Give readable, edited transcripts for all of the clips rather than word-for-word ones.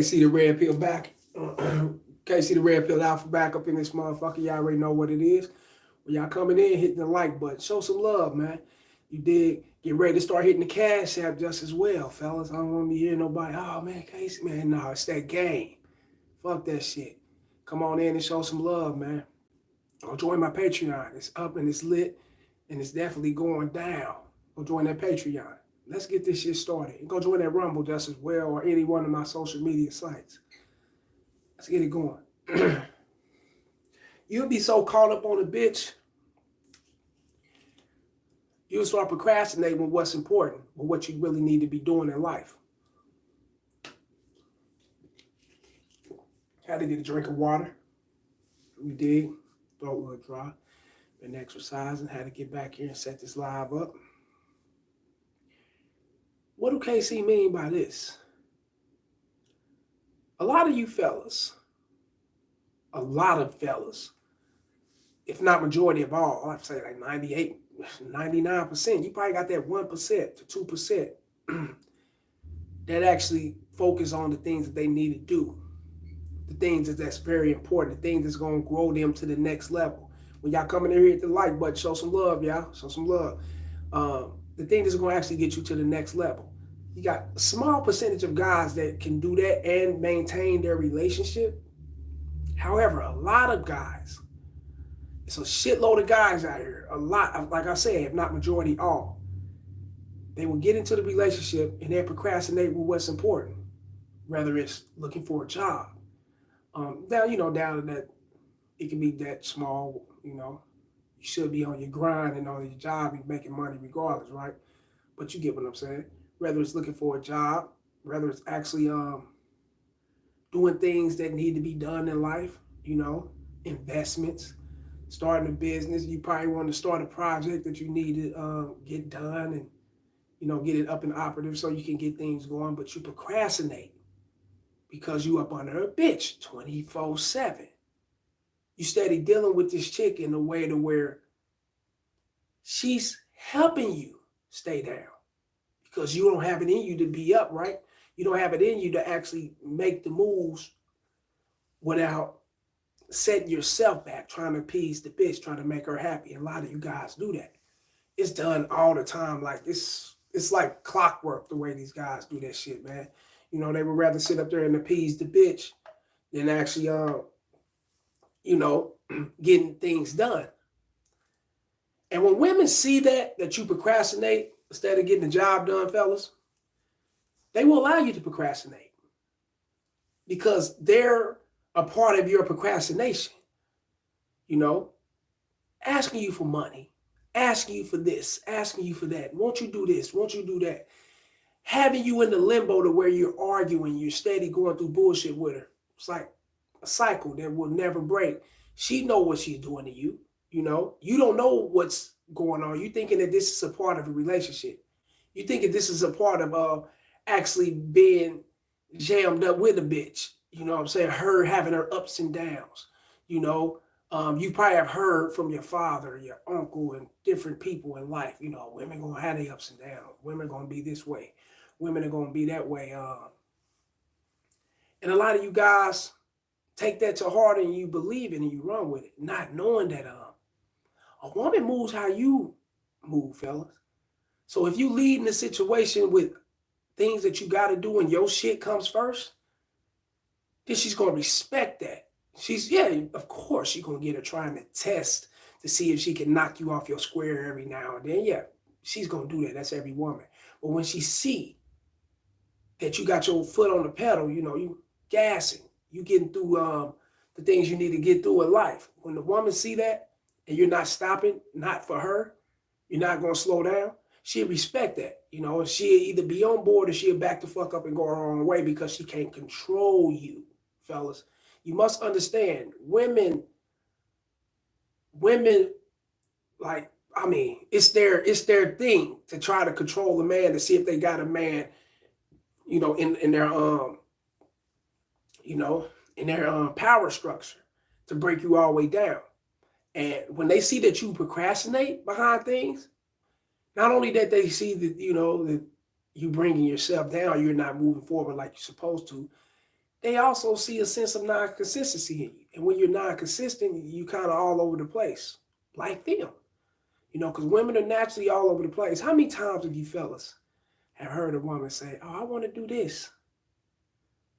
See the red pill back. Can't see the red pill alpha back up in this motherfucker. Y'all already know what it is. When y'all coming in, hitting the like button. Show some love, man. You did get ready to start hitting the cash app just as well, fellas. I don't want to be hearing nobody, oh man, Casey, man. No, it's that game. Fuck that shit. Come on in and show some love, man. Go join my Patreon. It's up and it's lit and it's definitely going down. Go join that Patreon. Let's get this shit started. And go join that Rumble just as well or any one of my social media sites. Let's get it going. You'll be so caught up on a bitch, you'll start procrastinating with what's important, with what you really need to be doing in life. Had to get a drink of water. We did. Throat a little dry. Been exercising. Had to get back here and set this live up. What do KC mean by this? A lot of you fellas, if not majority of all, I'd say like 98, 99%, you probably got that 1% to 2% that actually focus on the things that they need to do. The things that's very important, the things that's going to grow them to the next level. When y'all come in here, hit the like button, show some love, y'all. Show some love. The thing that's going to actually get you to the next level. You got a small percentage of guys that can do that and maintain their relationship. However, a lot of guys, it's a shitload of guys out here, a lot, like I said, if not majority all, they will get into the relationship and they procrastinate with what's important, whether it's looking for a job. Down to that, it can be that small, you should be on your grind and on your job, you're making money regardless, right? But you get what I'm saying. Whether it's looking for a job, whether it's actually doing things that need to be done in life, investments, starting a business. You probably want to start a project that you need to get done and, get it up and operative so you can get things going, but you procrastinate because you up under a bitch 24/7. You steady dealing with this chick in a way to where she's helping you stay down because you don't have it in you to be up, right? You don't have it in you to actually make the moves without setting yourself back, trying to appease the bitch, trying to make her happy. And a lot of you guys do that. It's done all the time. Like it's like clockwork the way these guys do that shit, man. They would rather sit up there and appease the bitch than actually, getting things done. And when women see that you procrastinate instead of getting the job done, fellas, they will allow you to procrastinate because they're a part of your procrastination. Asking you for money, asking you for this, asking you for that. Won't you do this? Won't you do that? Having you in the limbo to where you're arguing, you're steady going through bullshit with her. It's like a cycle that will never break. She know what she's doing to you. You don't know what's going on. You thinking that this is a part of a relationship. You thinking this is a part of actually being jammed up with a bitch. You know what I'm saying? Her having her ups and downs. You probably have heard from your father, your uncle, and different people in life. Women gonna have their ups and downs. Women gonna be this way. Women are gonna be that way. And a lot of you guys take that to heart and you believe it and you run with it, not knowing that a woman moves how you move, fellas. So if you lead in a situation with things that you got to do and your shit comes first, then she's going to respect that. Of course, she's going to get her trying to test to see if she can knock you off your square every now and then. Yeah, she's going to do that. That's every woman. But when she see that you got your foot on the pedal, you gassing, you getting through the things you need to get through in life. When the woman see that and you're not stopping, not for her, you're not going to slow down, she'll respect that. And she'll either be on board or she'll back the fuck up and go her own way because she can't control you, fellas. You must understand, women, it's their thing to try to control a man to see if they got a man, in their power structure to break you all the way down. And when they see that you procrastinate behind things, not only that they see that, that you bringing yourself down, you're not moving forward like you're supposed to, they also see a sense of non-consistency in you. And when you're non-consistent, you kind of all over the place, like them. Because women are naturally all over the place. How many times have you fellas have heard a woman say, "Oh, I want to do this"?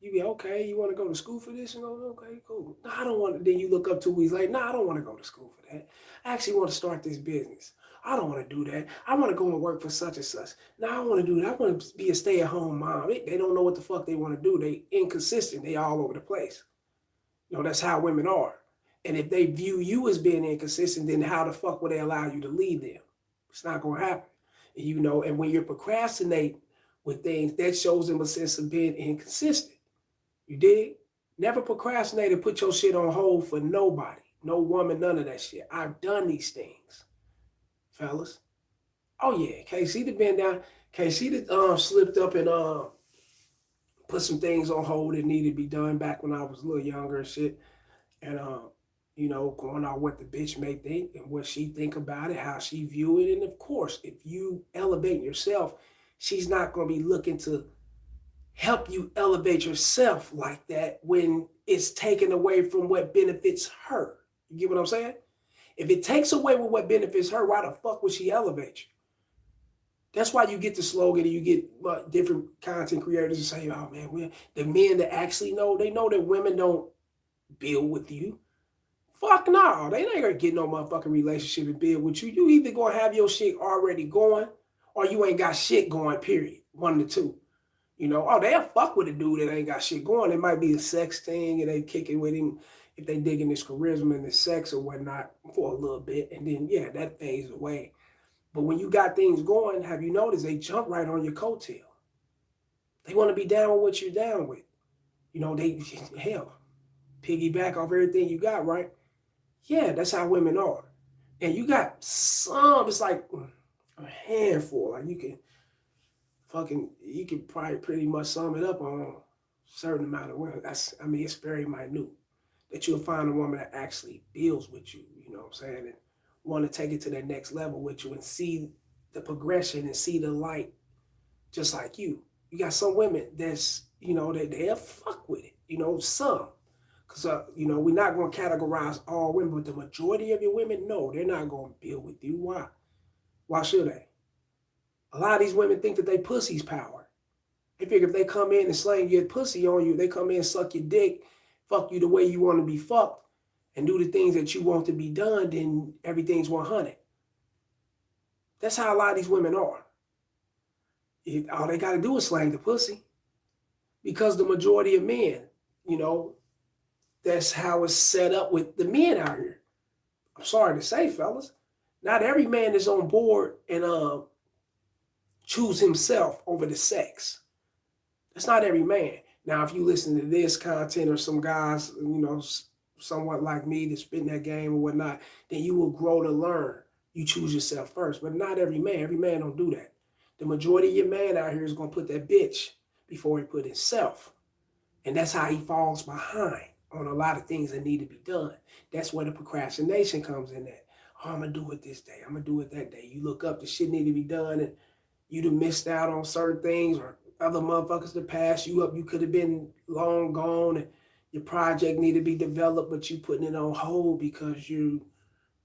You be okay. You want to go to school for this? And go, okay, cool. No, I don't want to. Then you look up 2 weeks later. No, I don't want to go to school for that. I actually want to start this business. I don't want to do that. I want to go and work for such and such. No, I want to do that. I want to be a stay-at-home mom. They don't know what the fuck they want to do. They inconsistent. They all over the place. That's how women are. And if they view you as being inconsistent, then how the fuck would they allow you to lead them? It's not going to happen. And when you procrastinate with things, that shows them a sense of being inconsistent. You dig? Never procrastinate and put your shit on hold for nobody. No woman, none of that shit. I've done these things, fellas. Oh yeah, KC done been down. KC done slipped up and put some things on hold that needed to be done back when I was a little younger and shit. And going on what the bitch may think and what she think about it, how she view it. And of course, if you elevate yourself, she's not gonna be looking to help you elevate yourself like that when it's taken away from what benefits her. You get what I'm saying? If it takes away with what benefits her, why the fuck would she elevate you? That's why you get the slogan and you get different content creators to say, "Oh man, the men that actually know, they know that women don't build with you." Fuck no, they ain't gonna get no motherfucking relationship and build with you. You either gonna have your shit already going or you ain't got shit going, period. One of the two. They'll fuck with a dude that ain't got shit going. It might be a sex thing and they kick it with him if they digging his charisma and his sex or whatnot for a little bit. And then, yeah, that fades away. But when you got things going, have you noticed they jump right on your coattail? They want to be down with what you're down with. Hell, piggyback off everything you got, right? Yeah, that's how women are. And you got some, it's like a handful. Like you can probably pretty much sum it up on a certain amount of women. It's very minute that you'll find a woman that actually builds with you, you know what I'm saying? And want to take it to that next level with you and see the progression and see the light just like you. You got some women that's, they'll fuck with it, some. Because, we're not going to categorize all women, but the majority of your women, no, they're not going to build with you. Why? Why should they? A lot of these women think that they pussy's power. They figure if they come in and slang your pussy on you, they come in and suck your dick, fuck you the way you want to be fucked, and do the things that you want to be done, then everything's 100. That's how a lot of these women are. All they got to do is slang the pussy. Because the majority of men, that's how it's set up with the men out here. I'm sorry to say, fellas, not every man is on board and choose himself over the sex. That's not every man. Now, if you listen to this content or some guys, somewhat like me that's spitting that game or whatnot, then you will grow to learn. You choose yourself first, but not every man. Every man don't do that. The majority of your man out here is going to put that bitch before he put himself. And that's how he falls behind on a lot of things that need to be done. That's where the procrastination comes in at. Oh, I'm going to do it this day. I'm going to do it that day. You look up, the shit need to be done, and you done missed out on certain things, or other motherfuckers that passed you up. You could have been long gone, and your project need to be developed, but you putting it on hold because you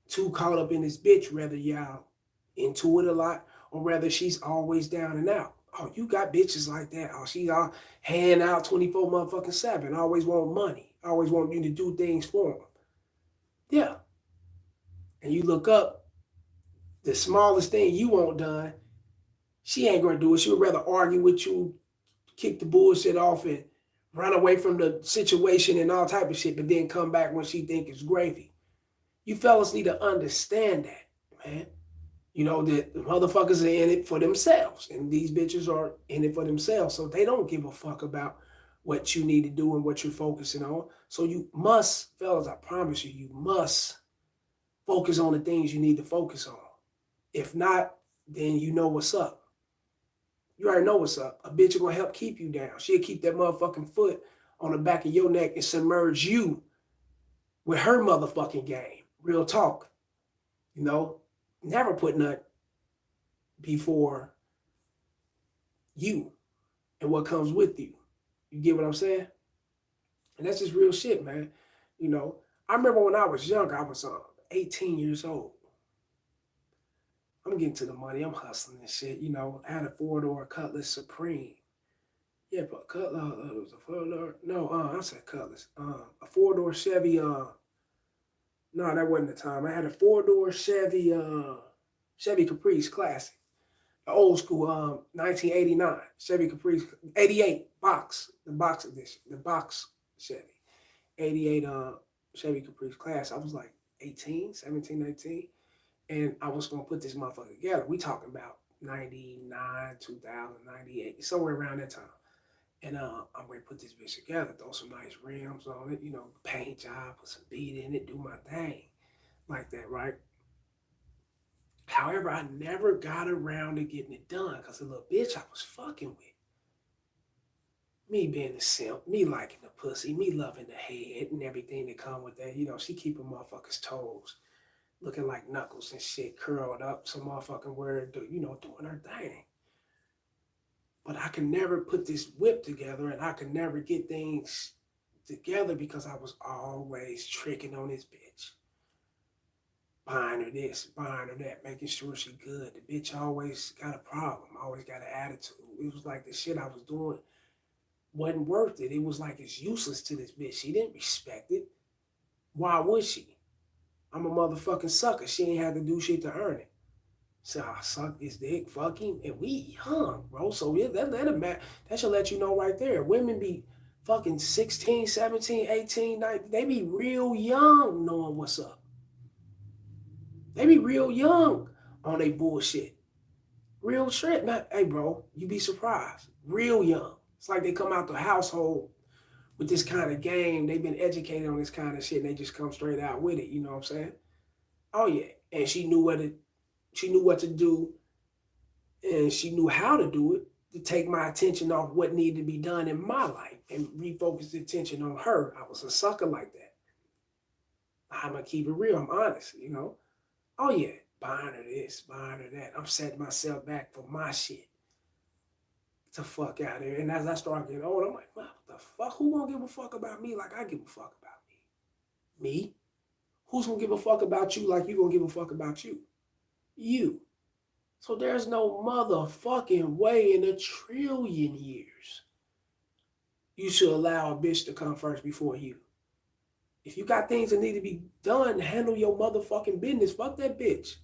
too caught up in this bitch, whether y'all into it a lot or whether she's always down and out. Oh, you got bitches like that. Oh, she's all hand out 24 motherfucking 7. Always want money. Always want you to do things for them. Yeah. And you look up, the smallest thing you want done, she ain't going to do it. She would rather argue with you, kick the bullshit off, and run away from the situation and all type of shit, but then come back when she think it's gravy. You fellas need to understand that, man. The motherfuckers are in it for themselves, and these bitches are in it for themselves, so they don't give a fuck about what you need to do and what you're focusing on. So you must, fellas, I promise you, you must focus on the things you need to focus on. If not, then you know what's up. You already know what's up. A bitch is going to help keep you down. She'll keep that motherfucking foot on the back of your neck and submerge you with her motherfucking game. Real talk. Never put nothing before you and what comes with you. You get what I'm saying? And that's just real shit, man. You know, I remember when I was young, I was 18 years old. I'm getting to the money. I'm hustling and shit. You know, I had a four-door Cutlass Supreme. Yeah, but Cutlass, it was a four-door. No, I said Cutlass. A four-door Chevy. No, that wasn't the time. I had a four-door Chevy. Chevy Caprice Classic, the old school. 1989 Chevy Caprice. 88 box, the box edition, the box Chevy. 88 Chevy Caprice Class. I was like 18, 17, 18. And I was gonna put this motherfucker together. We talking about 99, 2000, 98, somewhere around that time. And I'm gonna put this bitch together, throw some nice rims on it, you know, paint job, put some beat in it, do my thing. Like that, right? However, I never got around to getting it done because the little bitch I was fucking with. Me being a simp, me liking the pussy, me loving the head and everything that come with that. You know, she keeping motherfuckers' toes looking like knuckles and shit, curled up, some motherfucking word, you know, doing her thing. But I could never put this whip together and I could never get things together because I was always tricking on this bitch. Buying her this, buying her that, making sure she good. The bitch always got a problem, always got an attitude. It was like the shit I was doing wasn't worth it. It was like it's useless to this bitch. She didn't respect it. Why would she? I'm a motherfucking sucker. She ain't had to do shit to earn it. So I suck this dick, fuck him, and we young, bro. So yeah, that should let you know right there. Women be fucking 16, 17, 18, 19. They be real young knowing what's up. They be real young on they bullshit. Real shit, man. Hey, bro, you be surprised. Real young. It's like they come out the household with this kind of game. They've been educated on this kind of shit and they just come straight out with it. You know what I'm saying? Oh yeah. And she knew what to do and she knew how to do it to take my attention off what needed to be done in my life and refocus the attention on her. I was a sucker like that. I'm gonna keep it real. I'm honest, you know. Oh yeah, buying her this, buying her that. I'm setting myself back for my shit. To fuck out of here. And as I start getting old, I'm like, well, what the fuck? Who gonna give a fuck about me like I give a fuck about me? Me? Who's gonna give a fuck about you like you gonna give a fuck about you? You. So there's no motherfucking way in a trillion years you should allow a bitch to come first before you. If you got things that need to be done, handle your motherfucking business. Fuck that bitch.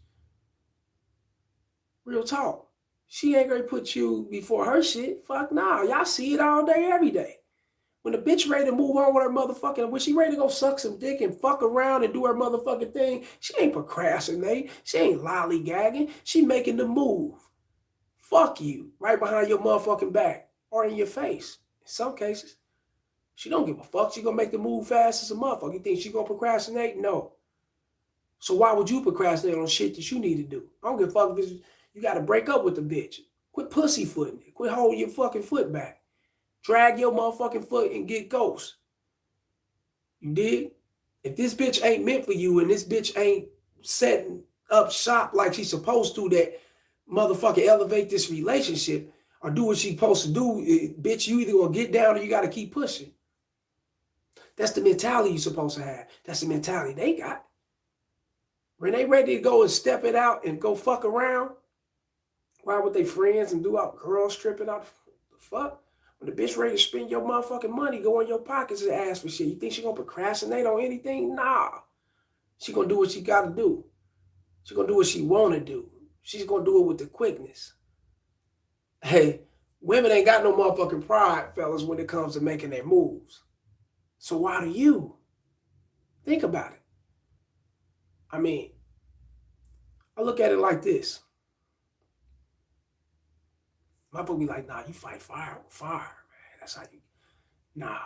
Real talk. She ain't gonna put you before her shit. Fuck nah. Y'all see it all day, every day. When the bitch ready to move on with her motherfucking, when she ready to go suck some dick and fuck around and do her motherfucking thing, she ain't procrastinating. She ain't lollygagging. She making the move. Fuck you. Right behind your motherfucking back. Or in your face. In some cases. She don't give a fuck. She gonna make the move fast as a motherfucker. You think she gonna procrastinate? No. So why would you procrastinate on shit that you need to do? I don't give a fuck if you got to break up with the bitch. Quit pussyfooting it. Quit holding your fucking foot back. Drag your motherfucking foot and get ghost. You dig? If this bitch ain't meant for you and this bitch ain't setting up shop like she's supposed to, that motherfucker elevate this relationship or do what she's supposed to do, bitch, you either gonna get down or you got to keep pushing. That's the mentality you're supposed to have. That's the mentality they got. When they ready to go and step it out and go fuck around, ride with their friends and do out girls tripping out the fuck. When the bitch ready to spend your motherfucking money, go in your pockets and ask for shit. You think she gonna procrastinate on anything? Nah. She gonna do what she gotta do. She gonna do what she wanna do. She's gonna do it with the quickness. Hey, women ain't got no motherfucking pride, fellas, when it comes to making their moves. So why do you? Think about it. I mean, I look at it like this. My boy be like, nah, you fight fire with fire, man. That's how you, nah.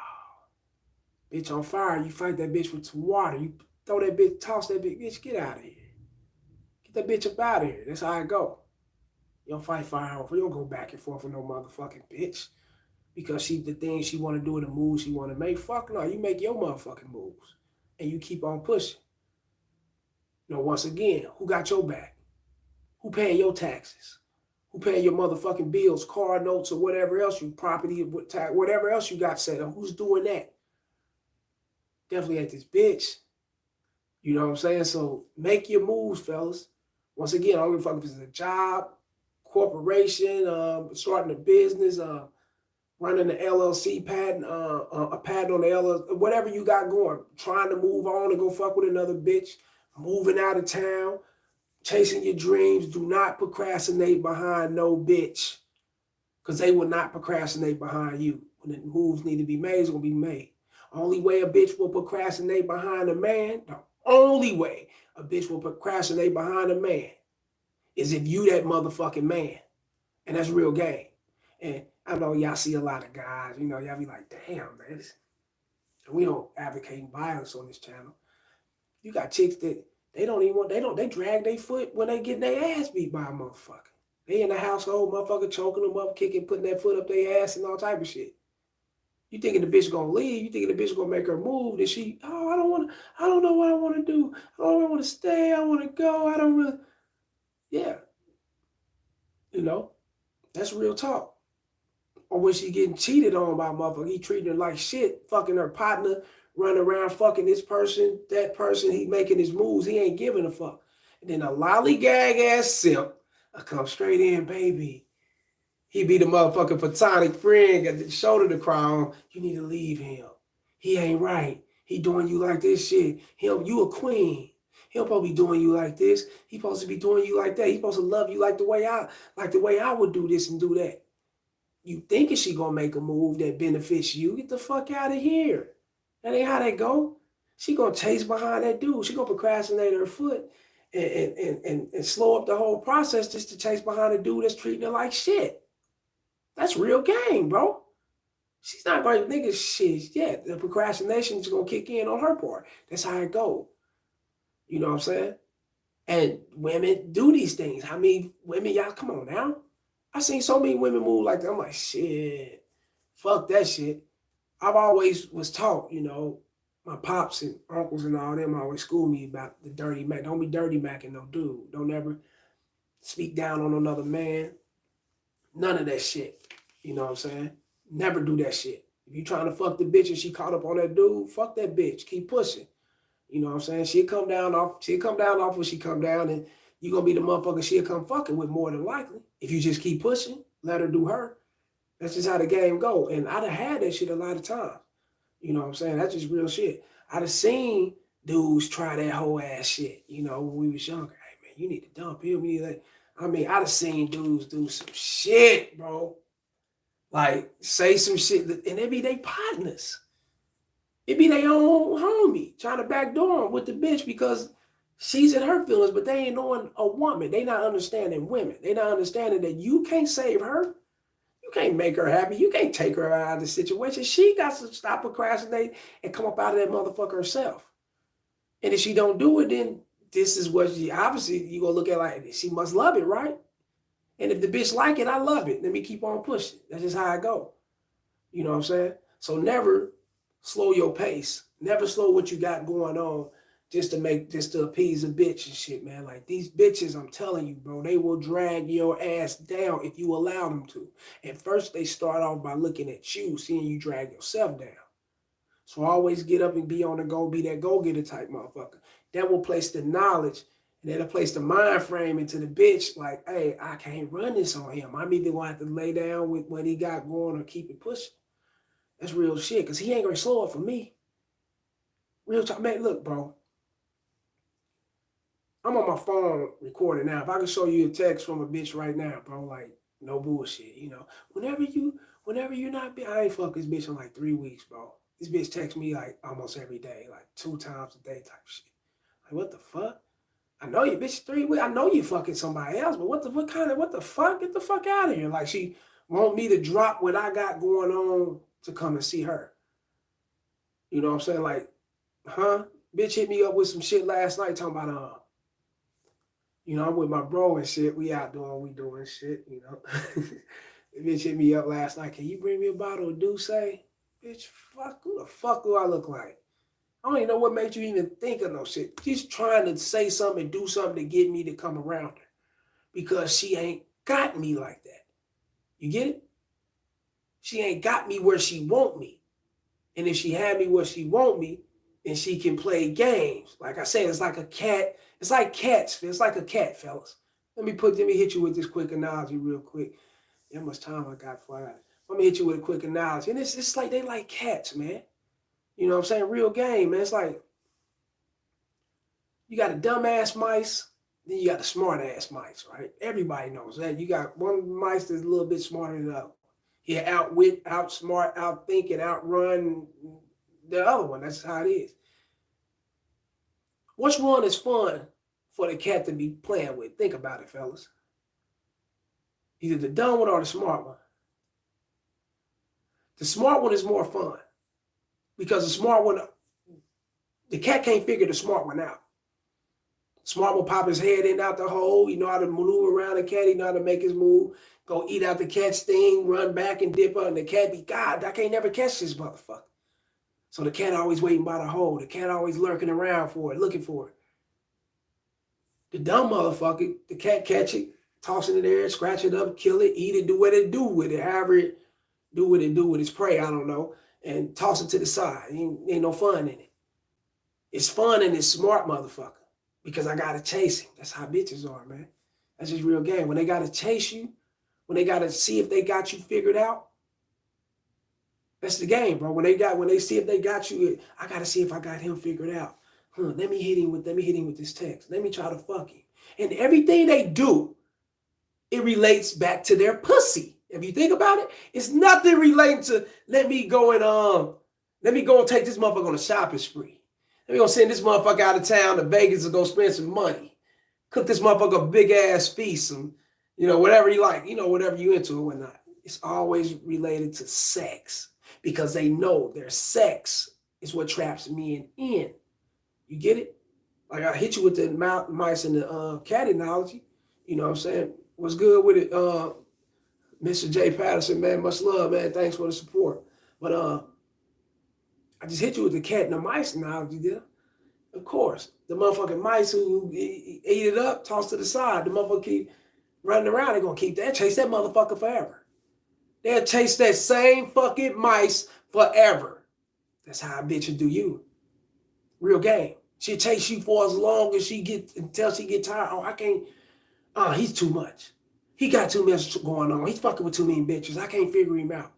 Bitch on fire, you fight that bitch with some water. You throw that bitch, toss that bitch, get out of here. Get that bitch up out of here. That's how I go. You don't fight fire over. You don't go back and forth with no motherfucking bitch. Because the things she want to do and the moves she want to make. Fuck no, you make your motherfucking moves. And you keep on pushing. You know, once again, who got your back? Who paying your taxes? Who paying your motherfucking bills, car notes, or whatever else you, property, whatever else you got set up? Who's doing that? Definitely ain't this bitch. You know what I'm saying? So make your moves, fellas. Once again, I don't give a fuck if it's a job, corporation, starting a business, running the LLC patent, a patent on the LLC, whatever you got going, trying to move on and go fuck with another bitch, moving out of town, chasing your dreams. Do not procrastinate behind no bitch, because they will not procrastinate behind you. When the moves need to be made, it's going to be made. Only way a bitch will procrastinate behind a man, the only way a bitch will procrastinate behind a man is if you that motherfucking man. And that's real game. And I know y'all see a lot of guys, you know, y'all be like, damn, man. We don't advocate violence on this channel. You got chicks that they don't even want, they drag their foot when they get their ass beat by a motherfucker. They in the household, motherfucker choking them up, kicking, putting that foot up their ass and all type of shit. You thinking the bitch gonna leave? You thinking the bitch gonna make her move? Then she, I don't know what I want to do. I don't want to stay. I want to go. I don't really, yeah. You know, that's real talk. Or when she getting cheated on by a motherfucker, he treating her like shit, fucking her partner, running around fucking this person, that person, he making his moves, he ain't giving a fuck. And then a lollygag ass simp, I come straight in, baby. He be the motherfucking platonic friend, got the shoulder to cry on. You need to leave him. He ain't right. He doing you like this shit. You a queen. He don't supposed to be doing you like this. He supposed to be doing you like that. He supposed to love you like the way I would do this and do that. You thinking she gonna make a move that benefits you? Get the fuck out of here. That ain't how that go. She gonna chase behind that dude. She gonna procrastinate her foot and slow up the whole process just to chase behind a dude that's treating her like shit. That's real game, bro. She's not going to nigga shit. Yeah, the procrastination is going to kick in on her part. That's how it go. You know what I'm saying? And women do these things. I mean, women, y'all, come on now. I seen so many women move like that. I'm like, shit, fuck that shit. I've always was taught, you know, my pops and uncles and all them always schooled me about the dirty Mac. Don't be dirty macking no dude. Don't ever speak down on another man. None of that shit. You know what I'm saying? Never do that shit. If you trying to fuck the bitch and she caught up on that dude, fuck that bitch. Keep pushing. You know what I'm saying? She'll come down off when she come down, and you gonna be the motherfucker she'll come fucking with more than likely. If you just keep pushing, let her do her. That's just how the game go. And I'd have had that shit a lot of times. You know what I'm saying? That's just real shit. I'd have seen dudes try that whole ass shit, you know, when we was younger. Hey man, you need to dump him. I'd have seen dudes do some shit, bro. Like, say some shit, and they be their partners. It be their own homie trying to backdoor them with the bitch because she's in her feelings, but they ain't knowing a woman. They not understanding women. They not understanding that you can't save her. You can't make her happy. You can't take her out of the situation. She got to stop procrastinating and come up out of that motherfucker herself. And if she don't do it, then this is what she, obviously, you gonna look at like, she must love it, right? And if the bitch like it, I love it. Let me keep on pushing. That's just how I go. You know what I'm saying? So never slow your pace. Never slow what you got going on just to appease a bitch and shit, man. Like these bitches, I'm telling you, bro, they will drag your ass down if you allow them to. At first, they start off by looking at you, seeing you drag yourself down. So always get up and be on the go, be that go-getter type motherfucker. That will place the knowledge and that'll place the mind frame into the bitch like, hey, I can't run this on him. I'm either going to have to lay down with what he got going or keep it pushing. That's real shit, because he ain't going to slow it for me. Real talk. Man, look, bro. I'm on my phone recording now. If I can show you a text from a bitch right now, bro, like, no bullshit, you know. Whenever you're not, I ain't fuck this bitch in like 3 weeks, bro. This bitch texts me like almost every day, like 2 times a day type shit. Like, what the fuck? I know you, bitch, 3 weeks. I know you fucking somebody else, but what the fuck? Get the fuck out of here. Like, she want me to drop what I got going on to come and see her. You know what I'm saying? Like, huh? Bitch hit me up with some shit last night talking about, you know, I'm with my bro and shit. We out doing shit, you know. The bitch hit me up last night. Can you bring me a bottle of Douce? Bitch, fuck, who the fuck do I look like? I don't even know what made you even think of no shit. She's trying to say something and do something to get me to come around her because she ain't got me like that. You get it? She ain't got me where she want me. And if she had me where she want me, and she can play games. Like I said, it's like a cat. It's like cats. It's like a cat, fellas. Let me hit you with this quick analogy real quick. How much time I got for that? Let me hit you with a quick analogy. And it's like they like cats, man. You know what I'm saying? Real game, man. It's like you got a dumbass mice, then you got the smart ass mice, right? Everybody knows that. You got one mice that's a little bit smarter than the other. He outwit, outsmart, outthink, and outrun the other one. That's how it is. Which one is fun for the cat to be playing with? Think about it, fellas. Either the dumb one or the smart one. The smart one is more fun because the smart one, the cat can't figure the smart one out. Smart will pop his head in out the hole. You know how to maneuver around the cat. He know how to make his move. Go eat out the cat's thing, run back and dip up. And the cat be, God, I can't never catch this motherfucker. So the cat always waiting by the hole. The cat always lurking around for it, looking for it. The dumb motherfucker, the cat catch it, toss it in the air, scratch it up, kill it, eat it, do what it do with it. However it do what it do with its prey, I don't know. And toss it to the side. Ain't no fun in it. It's fun in this smart motherfucker. Because I gotta chase him. That's how bitches are, man. That's just real game. When they gotta chase you, when they gotta see if they got you figured out, that's the game, bro. When they see if they got you, I gotta see if I got him figured out. Let me hit him with this text. Let me try to fuck him. And everything they do, it relates back to their pussy. If you think about it, it's nothing relating to let me go and take this motherfucker on a shopping spree. We're going to send this motherfucker out of town to Vegas to go spend some money. Cook this motherfucker a big-ass feast, some, whatever you like, whatever you into or whatnot. It's always related to sex because they know their sex is what traps men in. You get it? Like I hit you with the mice and the cat analogy. You know what I'm saying? What's good with it? Mr. J. Patterson, man, much love, man. Thanks for the support. But I just hit you with the cat and the mice analogy there. Of course, the motherfucking mice who ate it up, tossed to the side, the motherfucker keep running around, they're going to chase that motherfucker forever. They'll chase that same fucking mice forever. That's how a bitch will do you. Real game. She'll chase you for as long as until she get tired. Oh, I can't, he's too much. He got too much going on. He's fucking with too many bitches. I can't figure him out.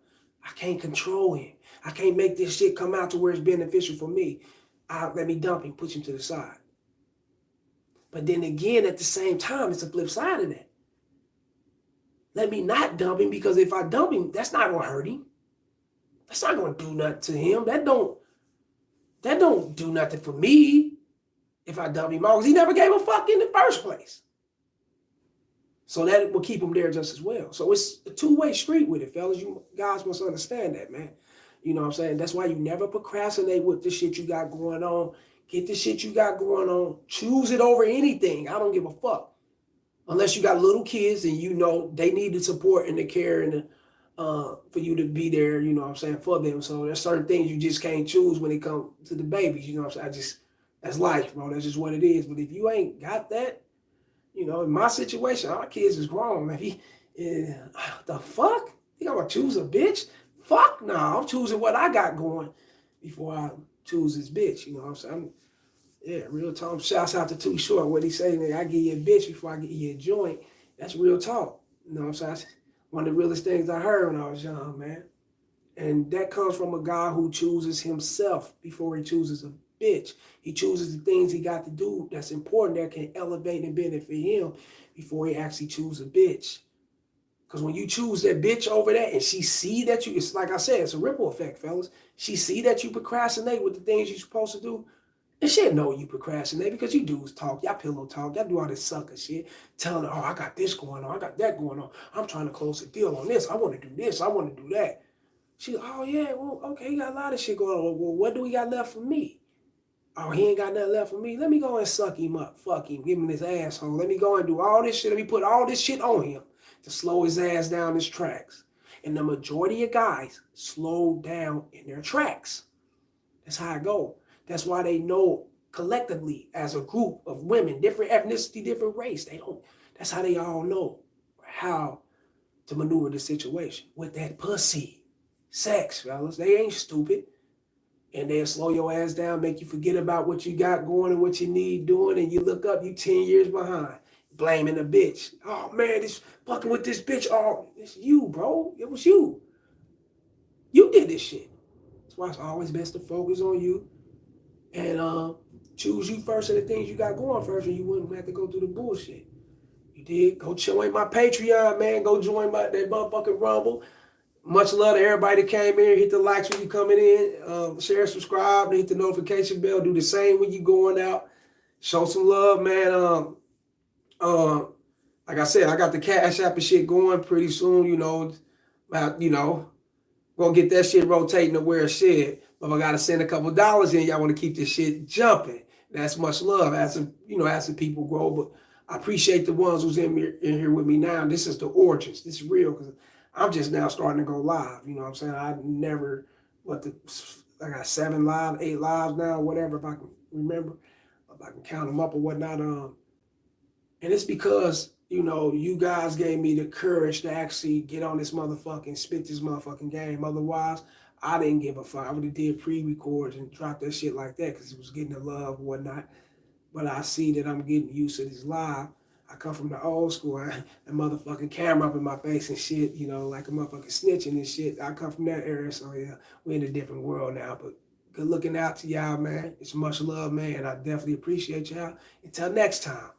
I can't control him. I can't make this shit come out to where it's beneficial for me. Let me dump him, push him to the side. But then again, at the same time, it's a flip side of that. Let me not dump him because if I dump him, that's not going to hurt him. That's not going to do nothing to him. That don't do nothing for me if I dump him out because he never gave a fuck in the first place. So that will keep him there just as well. So it's a two-way street with it, fellas. You guys must understand that, man. You know what I'm saying? That's why you never procrastinate with the shit you got going on. Get the shit you got going on. Choose it over anything. I don't give a fuck. Unless you got little kids and they need the support and the care and for you to be there, you know what I'm saying, for them. So there's certain things you just can't choose when it comes to the babies. You know what I'm saying? That's life, bro. That's just what it is. But if you ain't got that, in my situation, our kids is grown. Man, the fuck? You gonna choose a bitch? Fuck no, I'm choosing what I got going before I choose this bitch. You know what I'm saying? Real talk. Shouts out to Too Short. What he say, man, I give you a bitch before I give you a joint. That's real talk. You know what I'm saying? That's one of the realest things I heard when I was young, man. And that comes from a guy who chooses himself before he chooses a bitch. He chooses the things he got to do that's important that can elevate and benefit him before he actually chooses a bitch. Because when you choose that bitch over that and she see that it's like I said, it's a ripple effect, fellas. She see that you procrastinate with the things you're supposed to do. And she'll know you procrastinate because you dudes talk, y'all pillow talk, y'all do all this sucker shit, telling her, I got this going on, I got that going on. I'm trying to close a deal on this. I want to do this, I want to do that. She, oh yeah, well, okay, you got a lot of shit going on. Well, what do we got left for me? Oh, he ain't got nothing left for me. Let me go and suck him up, fuck him, give him this asshole. Let me go and do all this shit. Let me put all this shit on him to slow his ass down his tracks. And the majority of guys slow down in their tracks. That's how I go. That's why they know collectively as a group of women, different ethnicity, different race. That's how they all know how to maneuver the situation with that pussy. Sex, fellas. They ain't stupid. and they'll slow your ass down, make you forget about what you got going and what you need doing, and you look up, you 10 years behind, blaming a bitch. Oh man, this fucking with this bitch. Oh, it's you, bro. It was you. You did this shit. That's why it's always best to focus on you and choose you first and the things you got going first, and you wouldn't have to go through the bullshit. You did. Go join my Patreon, man. Go join that motherfucking Rumble. Much love to everybody that came in. Hit the likes when you coming in. Share, subscribe, hit the notification bell. Do the same when you going out. Show some love, man. Like I said, I got the Cash App and shit going pretty soon. Gonna get that shit rotating to where it should. But I gotta send a couple dollars in. Y'all want to keep this shit jumping. That's much love as the people grow. But I appreciate the ones who's in here with me now. This is the origins. This is real because I'm just now starting to go live. You know what I'm saying? I never, I got 7 live, 8 lives now, whatever, if I can remember, if I can count them up or whatnot. And it's because, you guys gave me the courage to actually get on this motherfucking, spit this motherfucking game. Otherwise, I didn't give a fuck. I would have did pre-records and dropped that shit like that because it was getting the love and whatnot. But I see that I'm getting used to this live. I come from the old school. The motherfucking camera up in my face and shit, like a motherfucking snitching and shit. I come from that era, so yeah, we're in a different world now. But good looking out to y'all, man. It's much love, man. I definitely appreciate y'all. Until next time.